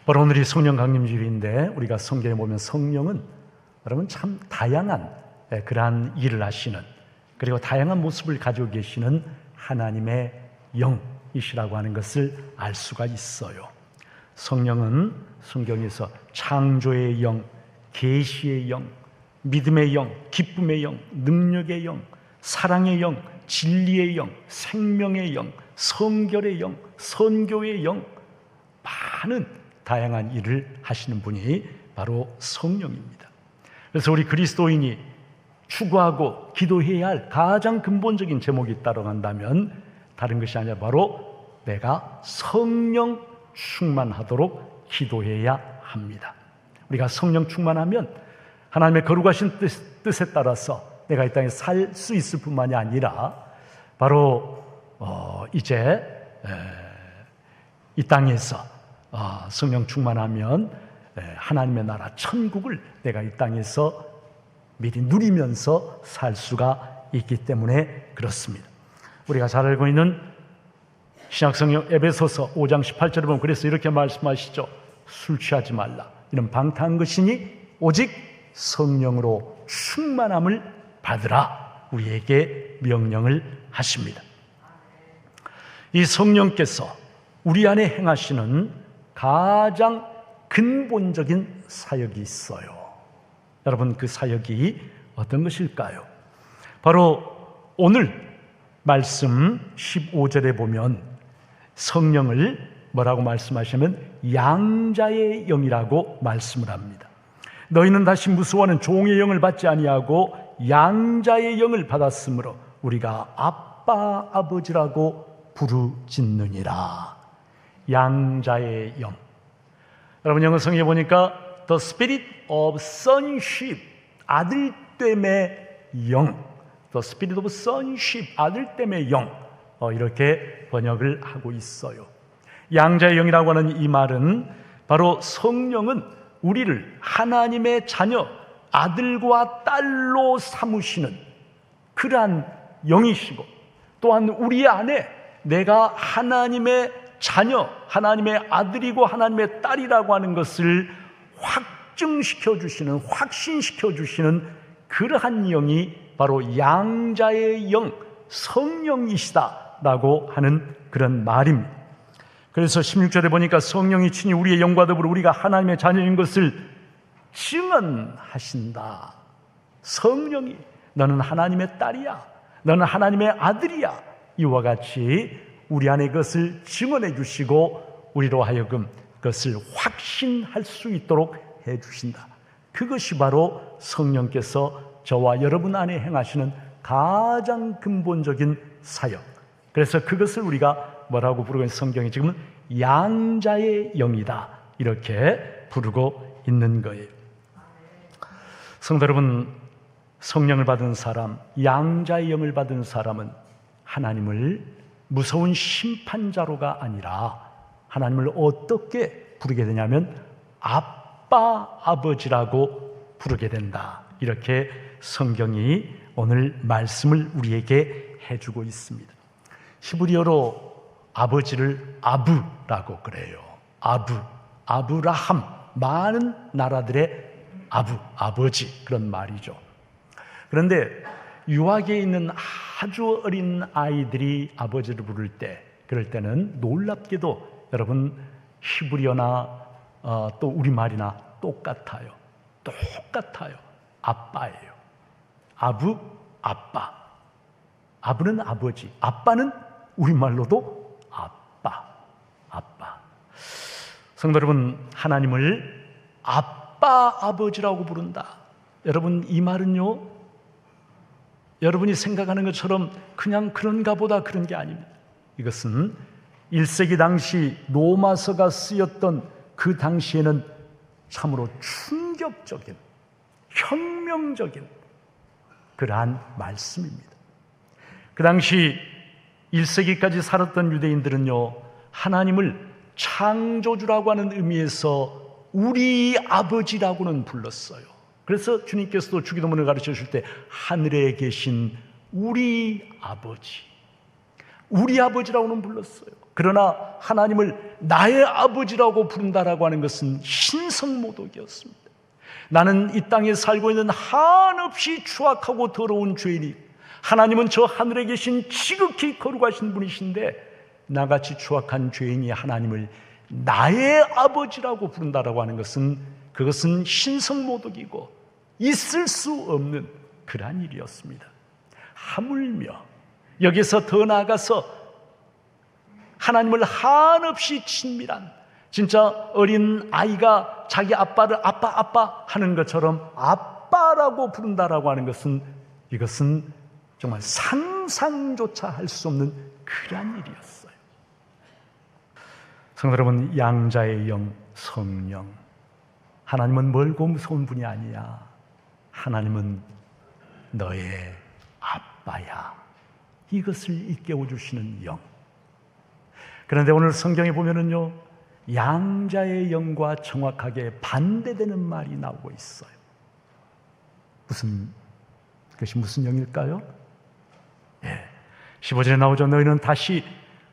바로 오늘이 성령 강림주일인데, 우리가 성경에 보면 성령은 여러분 참 다양한 그러한 일을 하시는, 그리고 다양한 모습을 가지고 계시는 하나님의 영이시라고 하는 것을 알 수가 있어요. 성령은 성경에서 창조의 영, 계시의 영, 믿음의 영, 기쁨의 영, 능력의 영, 사랑의 영, 진리의 영, 생명의 영, 성결의 영, 선교의 영, 많은 다양한 일을 하시는 분이 바로 성령입니다. 그래서 우리 그리스도인이 추구하고 기도해야 할 가장 근본적인 제목이 있다고 한다면 다른 것이 아니라 바로 내가 성령 충만하도록 기도해야 합니다. 우리가 성령 충만하면 하나님의 거룩하신 뜻에 따라서 내가 이 땅에 살 수 있을 뿐만이 아니라 바로 이제 이 땅에서 성령 충만하면 하나님의 나라 천국을 내가 이 땅에서 미리 누리면서 살 수가 있기 때문에 그렇습니다. 우리가 잘 알고 있는 신약성경 에베소서 5장 18절에 보면 그래서 이렇게 말씀하시죠. 술 취하지 말라. 이는 방탕한 것이니 오직 성령으로 충만함을 받으라. 우리에게 명령을 하십니다. 이 성령께서 우리 안에 행하시는 가장 근본적인 사역이 있어요. 여러분, 그 사역이 어떤 것일까요? 바로 오늘 말씀 15절에 보면 성령을 뭐라고 말씀하시면 양자의 영이라고 말씀을 합니다. 너희는 다시 무수하는 종의 영을 받지 아니하고 양자의 영을 받았으므로 우리가 아빠 아버지라고 부르짖느니라. 양자의 영. 여러분, 영어 성경에 보니까 The Spirit of Sonship, 아들됨의 영, The Spirit of Sonship, 아들됨의 영, 이렇게 번역을 하고 있어요. 양자의 영이라고 하는 이 말은 바로 성령은 우리를 하나님의 자녀, 아들과 딸로 삼으시는 그러한 영이시고, 또한 우리 안에 내가 하나님의 자녀, 하나님의 아들이고 하나님의 딸이라고 하는 것을 확증시켜 주시는, 확신시켜 주시는 그러한 영이 바로 양자의 영, 성령이시다라고 하는 그런 말입니다. 그래서 16절에 보니까 성령이 친히 우리의 영과 더불어 우리가 하나님의 자녀인 것을 증언하신다. 성령이 너는 하나님의 딸이야, 너는 하나님의 아들이야, 이와 같이 우리 안에 그것을 증언해 주시고 우리로 하여금 그것을 확신할 수 있도록 해 주신다. 그것이 바로 성령께서 저와 여러분 안에 행하시는 가장 근본적인 사역. 그래서 그것을 우리가 뭐라고 부르고 있는, 성경이 지금은 양자의 영이다 이렇게 부르고 있는 거예요. 성도 여러분, 성령을 받은 사람, 양자의 영을 받은 사람은 하나님을 무서운 심판자로가 아니라 하나님을 어떻게 부르게 되냐면 아빠 아버지라고 부르게 된다. 이렇게 성경이 오늘 말씀을 우리에게 해주고 있습니다. 히브리어로 아버지를 아부라고 그래요. 아브라함, 많은 나라들의 아버지, 그런 말이죠. 그런데 유학에 있는 아주 어린 아이들이 아버지를 부를 때, 그럴 때는 놀랍게도 여러분 히브리어나 또 우리말이나 똑같아요. 아빠예요. 아빠. 아부는 아버지, 아빠는 우리말로도 아빠. 성도 여러분, 하나님을 아빠 아버지라고 부른다. 여러분, 이 말은요, 여러분이 생각하는 것처럼 그냥 그런가 보다 그런 게 아닙니다. 이것은 1세기 당시 로마서가 쓰였던 그 당시에는 참으로 충격적인, 혁명적인 그러한 말씀입니다. 그 당시 1세기까지 살았던 유대인들은요, 하나님을 창조주라고 하는 의미에서 우리 아버지라고는 불렀어요. 그래서 주님께서도 주기도문을 가르쳐 주실 때 하늘에 계신 우리 아버지, 우리 아버지라고는 불렀어요. 그러나 하나님을 나의 아버지라고 부른다라고 하는 것은 신성모독이었습니다. 나는 이 땅에 살고 있는 한없이 추악하고 더러운 죄인이, 하나님은 저 하늘에 계신 지극히 거룩하신 분이신데 나같이 추악한 죄인이 하나님을 나의 아버지라고 부른다라고 하는 것은, 그것은 신성모독이고 있을 수 없는 그러한 일이었습니다. 하물며 여기서 더 나아가서 하나님을 한없이 친밀한, 진짜 어린 아이가 자기 아빠를 아빠 하는 것처럼 아빠라고 부른다라고 하는 것은, 이것은 정말 상상조차 할 수 없는 그러한 일이었어요. 성도 여러분, 양자의 영 성령, 하나님은 멀고 무서운 분이 아니야. 하나님은 너의 아빠야. 이것을 일깨워 주시는 영. 그런데 오늘 성경에 보면은요, 양자의 영과 정확하게 반대되는 말이 나오고 있어요. 그것이 무슨 영일까요? 15절에 나오죠. 너희는 다시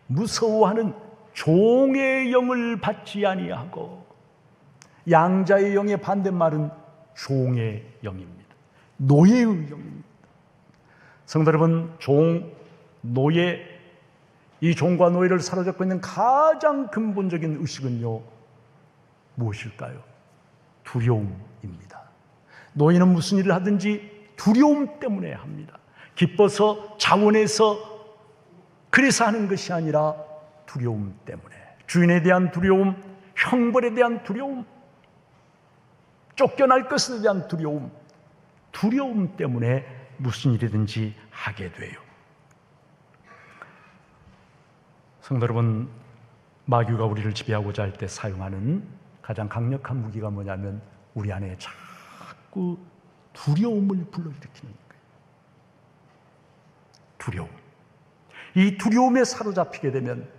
무서워하는 종의 영을 받지 아니하고. 양자의 영의 반대말은 종의 영입니다. 노예의 영입니다. 성도 여러분, 노예, 이 종과 노예를 사로잡고 있는 가장 근본적인 의식은요, 무엇일까요? 두려움입니다. 노예는 무슨 일을 하든지 두려움 때문에 합니다. 기뻐서 자원해서 그래서 하는 것이 아니라 두려움 때문에. 주인에 대한 두려움, 형벌에 대한 두려움, 쫓겨날 것에 대한 두려움, 두려움 때문에 무슨 일이든지 하게 돼요. 성도 여러분, 마귀가 우리를 지배하고자 할 때 사용하는 가장 강력한 무기가 뭐냐면 우리 안에 자꾸 두려움을 불러일으키는 거예요. 두려움. 이 두려움에 사로잡히게 되면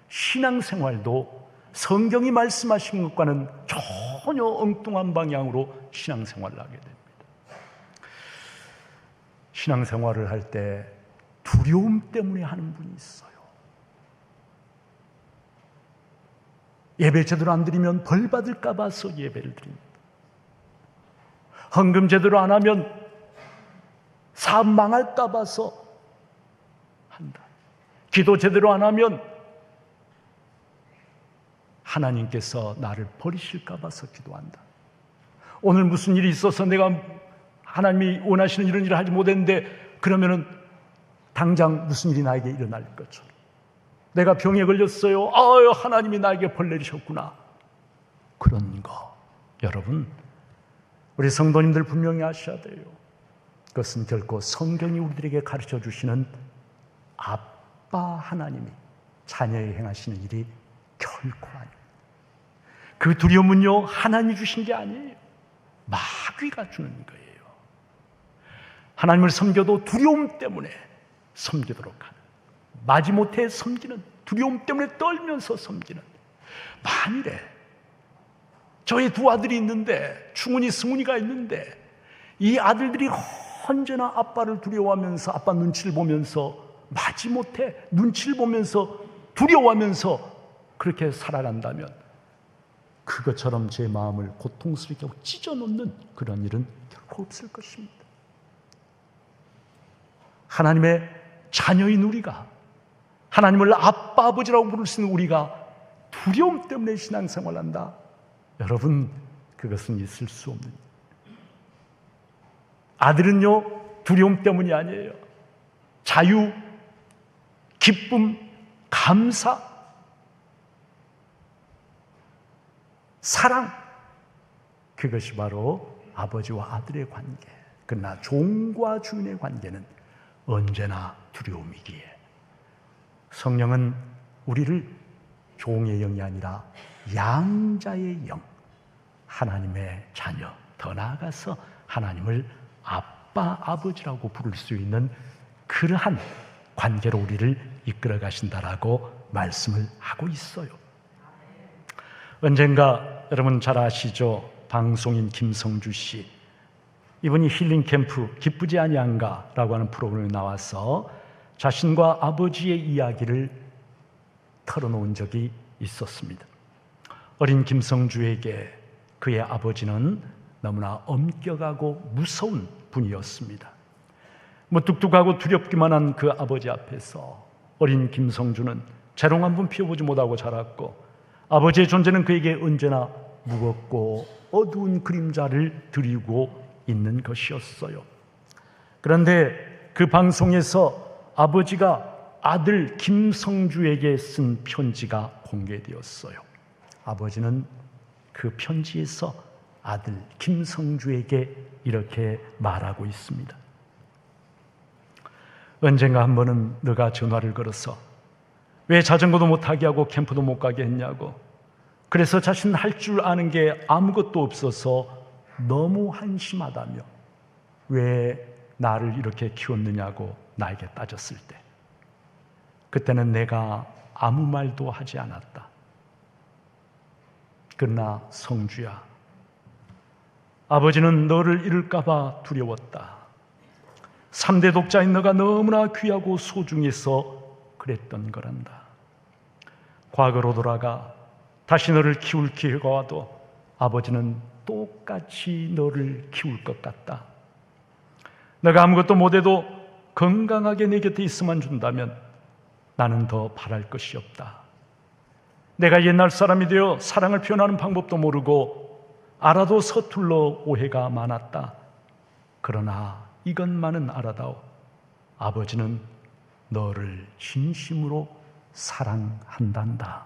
신앙생활도 성경이 말씀하신 것과는 전혀 엉뚱한 방향으로 신앙생활을 하게 됩니다. 신앙생활을 할 때 두려움 때문에 하는 분이 있어요. 예배 제대로 안 드리면 벌 받을까 봐서 예배를 드립니다. 헌금 제대로 안 하면 사업 망할까 봐서 한다. 기도 제대로 안 하면 하나님께서 나를 버리실까 봐서 기도한다. 오늘 무슨 일이 있어서 내가 하나님이 원하시는 이런 일을 하지 못했는데, 그러면은 당장 무슨 일이 나에게 일어날 것처럼. 내가 병에 걸렸어요. 하나님이 나에게 벌 내리셨구나. 그런 거 여러분, 우리 성도님들 분명히 아셔야 돼요. 그것은 결코 성경이 우리들에게 가르쳐 주시는 아빠 하나님이 자녀에 행하시는 일이 결코 아닙니다. 그 두려움은요, 하나님이 주신 게 아니에요. 마귀가 주는 거예요. 하나님을 섬겨도 두려움 때문에 섬기도록 하는, 마지못해 섬기는, 두려움 때문에 떨면서 섬기는. 만일에 저의 두 아들이 있는데, 충훈이 승훈이가 있는데, 이 아들들이 언제나 아빠를 두려워하면서 아빠 눈치를 보면서, 마지못해 눈치를 보면서 두려워하면서 그렇게 살아간다면 그것처럼 제 마음을 고통스럽게 하고 찢어놓는 그런 일은 결코 없을 것입니다. 하나님의 자녀인 우리가, 하나님을 아빠 아버지라고 부를 수 있는 우리가 두려움 때문에 신앙생활을 한다. 여러분, 그것은 있을 수 없는 일이에요. 아들은요, 두려움 때문이 아니에요. 자유, 기쁨, 감사, 사랑, 그것이 바로 아버지와 아들의 관계. 그러나 종과 주인의 관계는 언제나 두려움이기에 성령은 우리를 종의 영이 아니라 양자의 영, 하나님의 자녀, 더 나아가서 하나님을 아빠, 아버지라고 부를 수 있는 그러한 관계로 우리를 이끌어 가신다라고 말씀을 하고 있어요. 언젠가 여러분 잘 아시죠? 방송인 김성주 씨. 이분이 힐링 캠프 기쁘지 아니한가 라고 하는 프로그램에 나와서 자신과 아버지의 이야기를 털어놓은 적이 있었습니다. 어린 김성주에게 그의 아버지는 너무나 엄격하고 무서운 분이었습니다. 무뚝뚝하고 두렵기만 한 그 아버지 앞에서 어린 김성주는 재롱 한 번 피워보지 못하고 자랐고, 아버지의 존재는 그에게 언제나 무겁고 어두운 그림자를 드리고 있는 것이었어요. 그런데 그 방송에서 아버지가 아들 김성주에게 쓴 편지가 공개되었어요. 아버지는 그 편지에서 아들 김성주에게 이렇게 말하고 있습니다. 언젠가 한 번은 너가 전화를 걸어서 왜 자전거도 못 타게 하고 캠프도 못 가게 했냐고, 그래서 자신은 할 줄 아는 게 아무것도 없어서 너무 한심하다며 왜 나를 이렇게 키웠느냐고 나에게 따졌을 때, 그때는 내가 아무 말도 하지 않았다. 그러나 성주야, 아버지는 너를 잃을까 봐 두려웠다. 3대 독자인 너가 너무나 귀하고 소중해서 그랬던 거란다. 과거로 돌아가 다시 너를 키울 기회가 와도 아버지는 똑같이 너를 키울 것 같다. 너가 아무것도 못해도 건강하게 내 곁에 있으면 준다면 나는 더 바랄 것이 없다. 내가 옛날 사람이 되어 사랑을 표현하는 방법도 모르고 알아도 서툴러 오해가 많았다. 그러나 이것만은 알아다오. 아버지는 너를 진심으로 사랑한단다.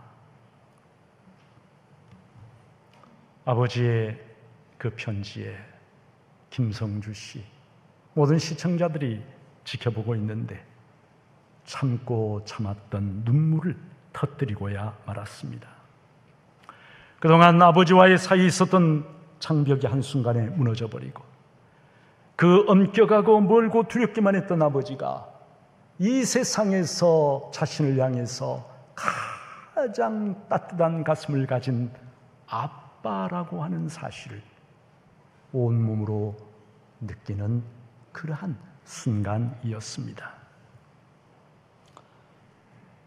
아버지의 그 편지에 김성주 씨, 모든 시청자들이 지켜보고 있는데 참고 참았던 눈물을 터뜨리고야 말았습니다. 그동안 아버지와의 사이에 있었던 장벽이 한순간에 무너져버리고, 그 엄격하고 멀고 두렵기만 했던 아버지가 이 세상에서 자신을 향해서 가장 따뜻한 가슴을 가진 아빠라고 하는 사실을 온몸으로 느끼는 그러한 순간이었습니다.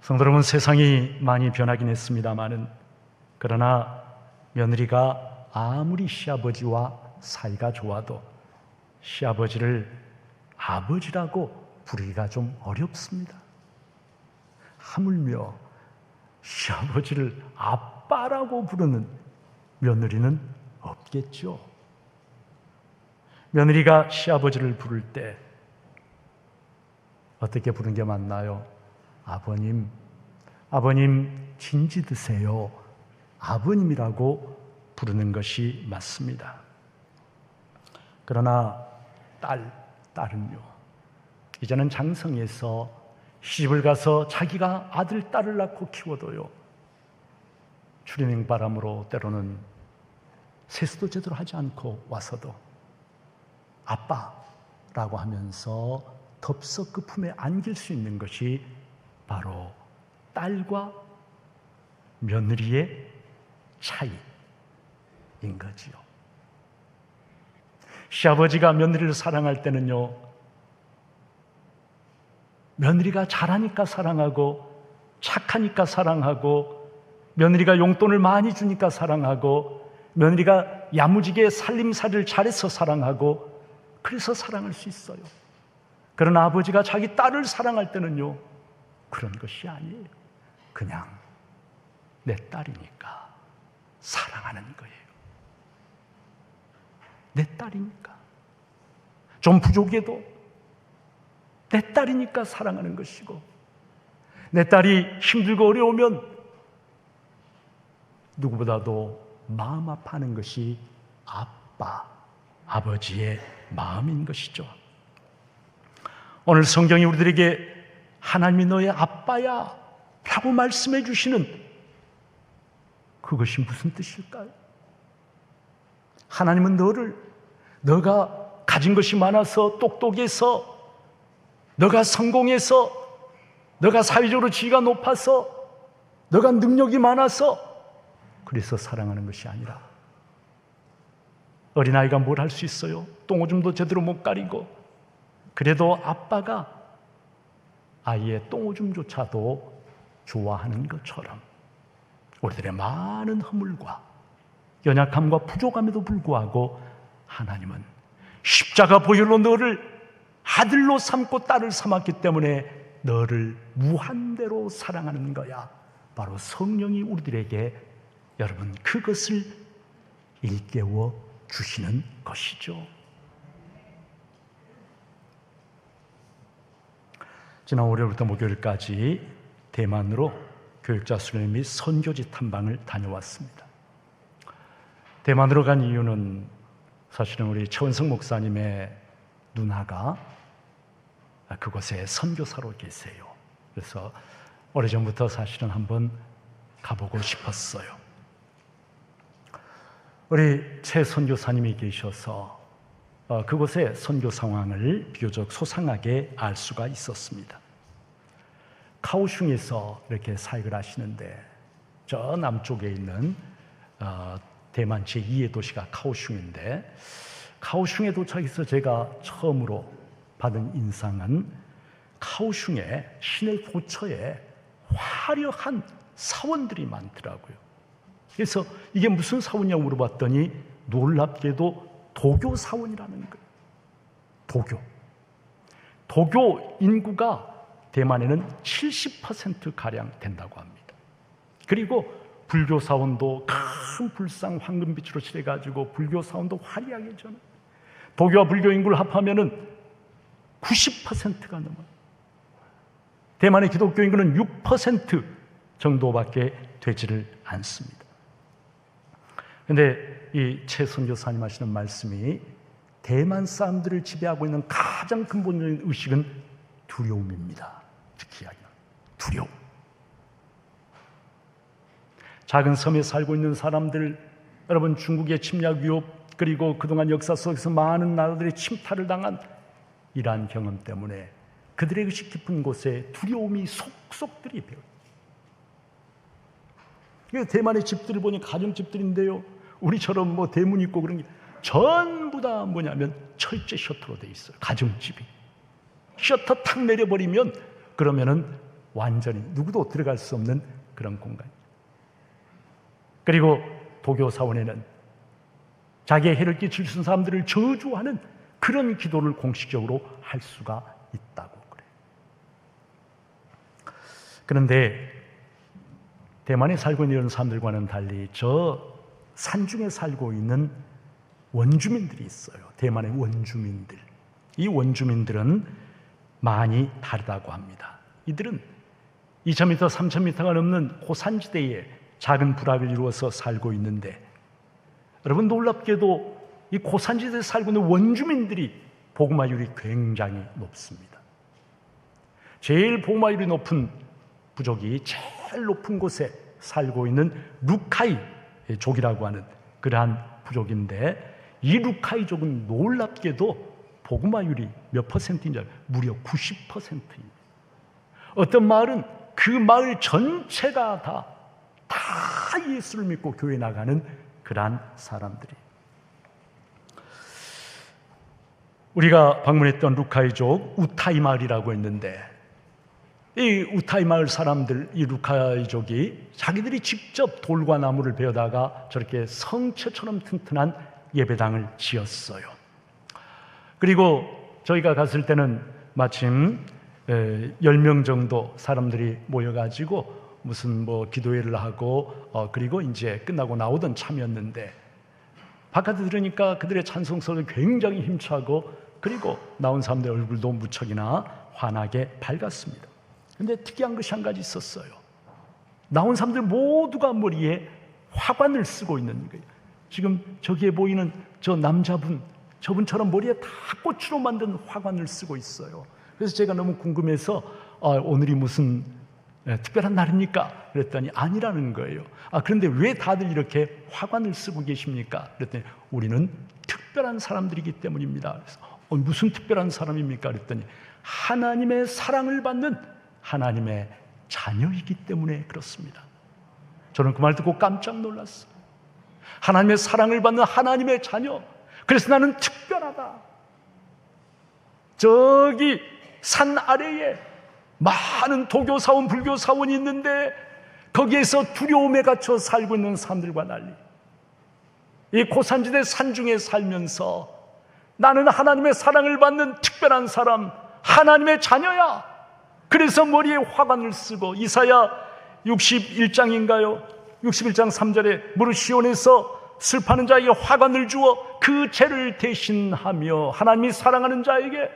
성도 여러분, 세상이 많이 변하긴 했습니다마는, 그러나 며느리가 아무리 시아버지와 사이가 좋아도 시아버지를 아버지라고 부르기가 좀 어렵습니다. 하물며 시아버지를 아빠라고 부르는 며느리는 없겠죠. 며느리가 시아버지를 부를 때 어떻게 부르는 게 맞나요? 아버님, 아버님 진지 드세요. 아버님이라고 부르는 것이 맞습니다. 그러나 딸은요, 이제는 장성해서 시집을 가서 자기가 아들, 딸을 낳고 키워도요, 추리닝 바람으로 때로는 세수도 제대로 하지 않고 와서도 아빠라고 하면서 덥석 그 품에 안길 수 있는 것이 바로 딸과 며느리의 차이인 거지요. 시아버지가 며느리를 사랑할 때는요, 며느리가 잘하니까 사랑하고, 착하니까 사랑하고, 며느리가 용돈을 많이 주니까 사랑하고, 며느리가 야무지게 살림살이를 잘해서 사랑하고, 그래서 사랑할 수 있어요. 그러나 아버지가 자기 딸을 사랑할 때는요, 그런 것이 아니에요. 그냥 내 딸이니까 사랑하는 거예요. 내 딸이니까. 좀 부족해도 내 딸이니까 사랑하는 것이고, 내 딸이 힘들고 어려우면 누구보다도 마음 아파하는 것이 아버지의 마음인 것이죠. 오늘 성경이 우리들에게 하나님이 너의 아빠야 라고 말씀해 주시는 그것이 무슨 뜻일까요? 하나님은 너가 가진 것이 많아서, 똑똑해서, 너가 성공해서, 너가 사회적으로 지위가 높아서, 너가 능력이 많아서 그래서 사랑하는 것이 아니라 어린아이가 뭘 할 수 있어요? 똥오줌도 제대로 못 가리고 그래도 아빠가 아이의 똥오줌조차도 좋아하는 것처럼 우리들의 많은 허물과 연약함과 부족함에도 불구하고 하나님은 십자가 보혈로 너를 아들로 삼고 딸을 삼았기 때문에 너를 무한대로 사랑하는 거야. 바로 성령이 우리들에게 여러분 그것을 일깨워 주시는 것이죠. 지난 월요일부터 목요일까지 대만으로 교육자 수련 및 선교지 탐방을 다녀왔습니다. 대만으로 간 이유는 사실은 우리 최원성 목사님의 누나가 그곳에 선교사로 계세요. 그래서 오래전부터 사실은 한번 가보고 싶었어요. 우리 최 선교사님이 계셔서 그곳의 선교 상황을 비교적 소상하게 알 수가 있었습니다. 카오슝에서 이렇게 사역을 하시는데 저 남쪽에 있는 대만 제2의 도시가 카오슝인데 카오슝에 도착해서 제가 처음으로 받은 인상은 카오슝의 시내 고처에 화려한 사원들이 많더라고요. 그래서 이게 무슨 사원이냐고 물어봤더니 놀랍게도 도교 사원이라는 거예요. 도교 인구가 대만에는 70%가량 된다고 합니다. 그리고 불교 사원도 큰 불상 황금빛으로 칠해가지고 불교 사원도 화려하게 저는 도교와 불교 인구를 합하면은 90%가 넘어요. 대만의 기독교 인구는 6% 정도밖에 되지를 않습니다. 그런데 이 최 선교사님 하시는 말씀이 대만 사람들을 지배하고 있는 가장 근본적인 의식은 두려움입니다. 특히 두려움. 작은 섬에 살고 있는 사람들, 여러분 중국의 침략 위협 그리고 그동안 역사 속에서 많은 나라들의 침탈을 당한 이러한 경험 때문에 그들의 의식 깊은 곳에 두려움이 속속들이 배어요. 대만의 집들을 보니 가정집들인데요, 우리처럼 뭐 대문 있고 그런 게 전부 다 뭐냐면 철제 셔터로 돼 있어요. 가정집이 셔터 탁 내려버리면 그러면은 완전히 누구도 들어갈 수 없는 그런 공간. 그리고 도교 사원에는 자기의 해를 끼칠 수 있는 사람들을 저주하는 그런 기도를 공식적으로 할 수가 있다고 그래요. 그런데 대만에 살고 있는 사람들과는 달리 저 산중에 살고 있는 원주민들이 있어요. 대만의 원주민들. 이 원주민들은 많이 다르다고 합니다. 이들은 2,000m, 3,000m가 넘는 고산지대에 작은 부락을 이루어서 살고 있는데 여러분 놀랍게도 이 고산지대에 살고 있는 원주민들이 복음화율이 굉장히 높습니다. 제일 복음화율이 높은 부족이 제일 높은 곳에 살고 있는 루카이족이라고 하는 그러한 부족인데 이 루카이족은 놀랍게도 복음화율이 몇 퍼센트인지 무려 90%입니다. 어떤 마을은 그 마을 전체가 다 예수를 믿고 교회 나가는 그러한 사람들이. 우리가 방문했던 루카이족 우타이 마을이라고 했는데 이 우타이 마을 사람들, 이 루카이족이 자기들이 직접 돌과 나무를 베어다가 저렇게 성체처럼 튼튼한 예배당을 지었어요. 그리고 저희가 갔을 때는 마침 10명 정도 사람들이 모여가지고 무슨 뭐 기도회를 하고 그리고 이제 끝나고 나오던 참이었는데 바깥에 들으니까 그들의 찬송소리 굉장히 힘차고 그리고 나온 사람들 얼굴도 무척이나 환하게 밝았습니다. 그런데 특이한 것이 한 가지 있었어요. 나온 사람들 모두가 머리에 화관을 쓰고 있는 거예요. 지금 저기에 보이는 저 남자분, 저분처럼 머리에 다 꽃으로 만든 화관을 쓰고 있어요. 그래서 제가 너무 궁금해서 오늘이 무슨 특별한 날입니까? 그랬더니 아니라는 거예요. 그런데 왜 다들 이렇게 화관을 쓰고 계십니까? 그랬더니 우리는 특별한 사람들이기 때문입니다. 그래서 무슨 특별한 사람입니까? 그랬더니 하나님의 사랑을 받는 하나님의 자녀이기 때문에 그렇습니다. 저는 그 말 듣고 깜짝 놀랐어요. 하나님의 사랑을 받는 하나님의 자녀, 그래서 나는 특별하다. 저기 산 아래에 많은 도교사원, 불교사원이 있는데 거기에서 두려움에 갇혀 살고 있는 사람들과 달리 이 고산지대 산중에 살면서 나는 하나님의 사랑을 받는 특별한 사람, 하나님의 자녀야. 그래서 머리에 화관을 쓰고 이사야 61장인가요? 61장 3절에 무릇 시온에서 슬퍼하는 자에게 화관을 주어 그 죄를 대신하며 하나님이 사랑하는 자에게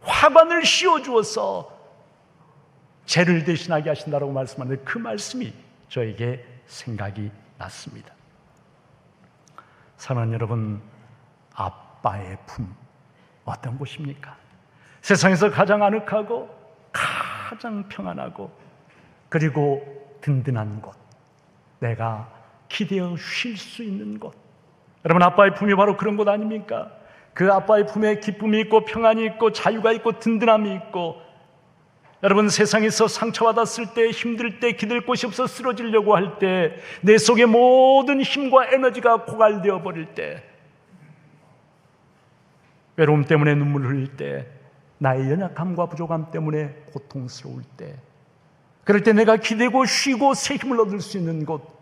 화관을 씌워주어서 죄를 대신하게 하신다라고 말씀하는데 그 말씀이 저에게 생각이 났습니다. 사랑하는 여러분, 아빠의 품 어떤 곳입니까? 세상에서 가장 아늑하고 가장 평안하고 그리고 든든한 곳, 내가 기대어 쉴 수 있는 곳. 여러분, 아빠의 품이 바로 그런 곳 아닙니까? 그 아빠의 품에 기쁨이 있고 평안이 있고 자유가 있고 든든함이 있고, 여러분, 세상에서 상처받았을 때, 힘들 때, 기댈 곳이 없어 쓰러지려고 할 때, 내 속의 모든 힘과 에너지가 고갈되어 버릴 때, 외로움 때문에 눈물을 흘릴 때, 나의 연약함과 부족함 때문에 고통스러울 때, 그럴 때 내가 기대고 쉬고 새 힘을 얻을 수 있는 곳,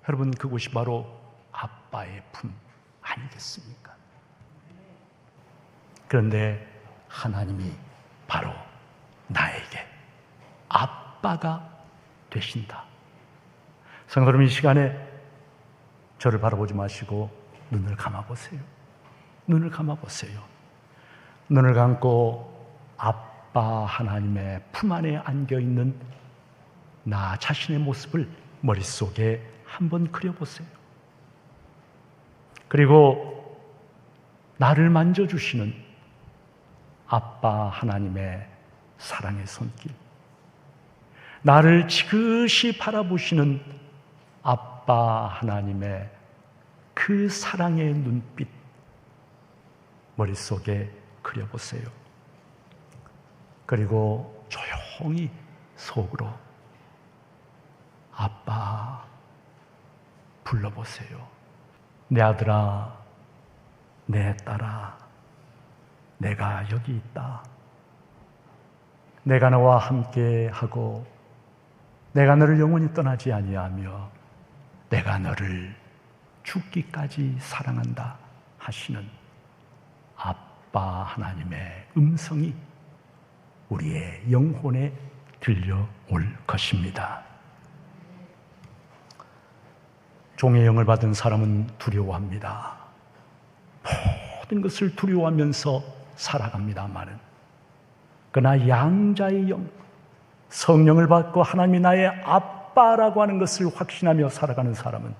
여러분, 그곳이 바로 아빠의 품 아니겠습니까? 그런데 하나님이 바로 나에게 아빠가 되신다. 성도 여러분, 이 시간에 저를 바라보지 마시고 눈을 감아보세요. 눈을 감아보세요. 눈을 감고 아빠 하나님의 품 안에 안겨있는 나 자신의 모습을 머릿속에 한번 그려보세요. 그리고 나를 만져주시는 아빠 하나님의 사랑의 손길, 나를 지그시 바라보시는 아빠 하나님의 그 사랑의 눈빛 머릿속에 그려보세요. 그리고 조용히 속으로 아빠 불러보세요. 내 아들아, 내 딸아, 내가 여기 있다. 내가 너와 함께 하고 내가 너를 영원히 떠나지 아니하며 내가 너를 죽기까지 사랑한다 하시는 아빠 하나님의 음성이 우리의 영혼에 들려올 것입니다. 종의 영을 받은 사람은 두려워합니다. 모든 것을 두려워하면서 살아갑니다마는, 그러나 양자의 영, 성령을 받고 하나님이 나의 아빠라고 하는 것을 확신하며 살아가는 사람은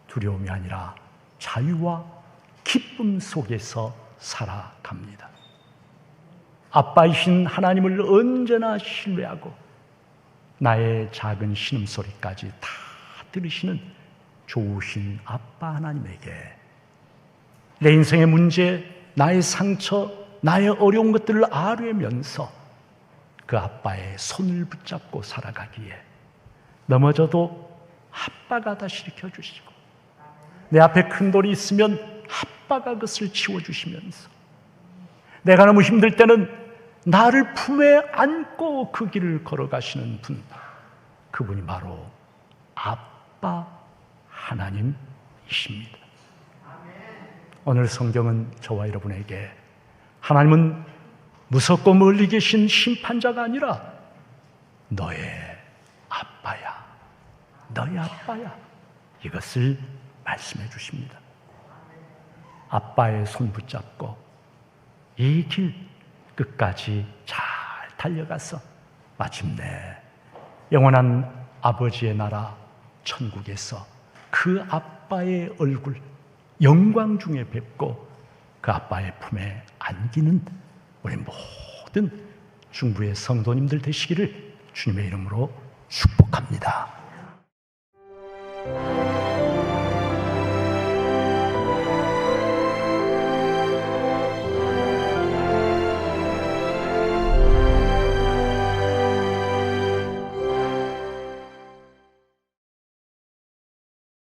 두려움이 아니라 자유와 기쁨 속에서 살아갑니다. 아빠이신 하나님을 언제나 신뢰하고 나의 작은 신음소리까지 다 들으시는 좋으신 아빠 하나님에게 내 인생의 문제, 나의 상처, 나의 어려운 것들을 아뢰면서 그 아빠의 손을 붙잡고 살아가기에 넘어져도 아빠가 다시 일으켜주시고, 내 앞에 큰 돌이 있으면 아빠가 그것을 치워주시면서, 내가 너무 힘들 때는 나를 품에 안고 그 길을 걸어가시는 분, 그분이 바로 아빠 하나님이십니다. 오늘 성경은 저와 여러분에게 하나님은 무섭고 멀리 계신 심판자가 아니라 너의 아빠야, 너의 아빠야, 이것을 말씀해 주십니다. 아빠의 손 붙잡고 이 길 끝까지 잘 달려가서 마침내 영원한 아버지의 나라 천국에서 그 아빠의 얼굴 영광 중에 뵙고 그 아빠의 품에 안기는 우리 모든 중부의 성도님들 되시기를 주님의 이름으로 축복합니다.